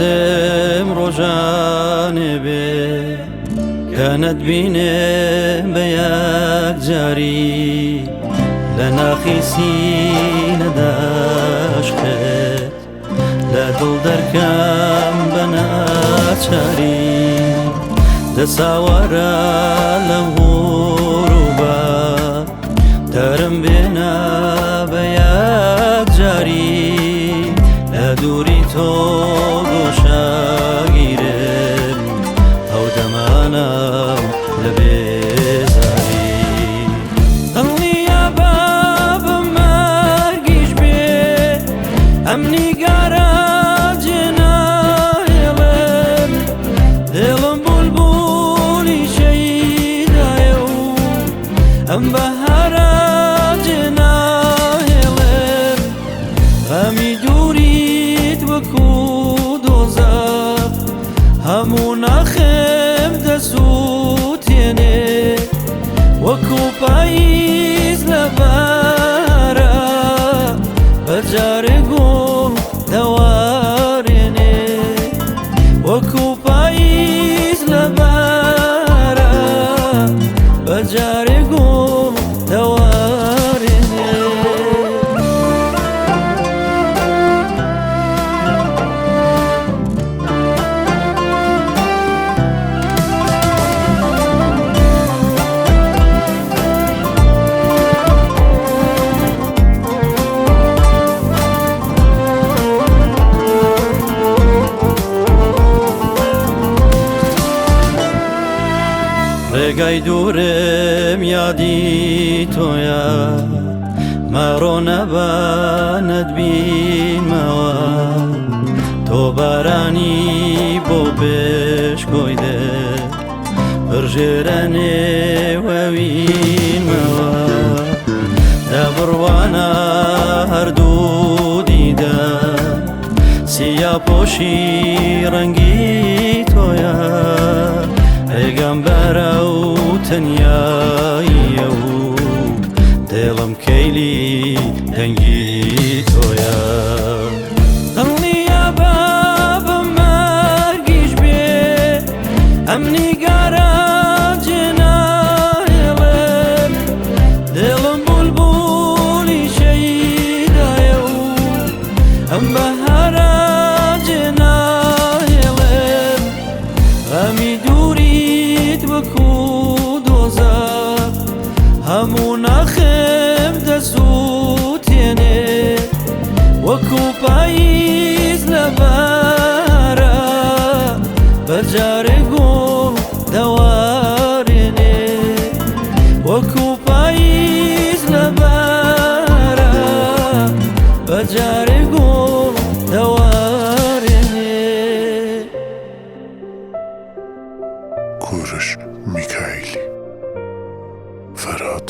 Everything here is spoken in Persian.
دەترسم ڕۆژانێ بێ کەنەت بینێ بە یەک جاری لە ناخی سینەدا عشقت لە دڵ دەرکەم بە ناچاری دەساوەرە لەم غوروبە دەرم بێنە بە یەک جاری لە دووری تۆ گۆشەگیرم ئەو دەمانەم لە بێزاری دڵنیا بە مەرگیش بێ ئەم نیگارە جێناهێڵم دڵم بولبولی شەیدایە و ئەم بەهارە جێناهێڵم غەمی دووریت وەکو دۆزەخ هەموو ناخێم دەسووتێنێ وەکو پاییز لە بارە بەجارێ گوڵ دەوارێنێ وەکو پاییز لە بارە بەجارێ گوڵ دەوارێنێ ڕێگای دوورم یادی تۆیە مەڕۆ نەبە نەتبینمەوە تۆ بارانی بۆ پێشکۆی دێ پڕژێرە نێوەوینمەوە لە بڕوانە هەردوو دیدە سیا پۆشی ڕەنگی تۆیە پێگەمبەرە و تەنیاییە و دڵم کەیلی دەنگی تۆیە دڵنیا بە مەرگیش بێ ئەم نیگارە جێناهێڵم دڵم بولبولی شەیدایە و ئەم بەهارە جێناهێڵم غەمی دووریت وەکو دۆزەخ هەموو ناخێم دەسووتێنێ وەکو پاییز لە بارە بەجارێ گوڵ دەوارێنێ وەکو پاییز لە بارە بەجارێ گوڵ دەوارێنێ. کوروش میکائیلی فرهاد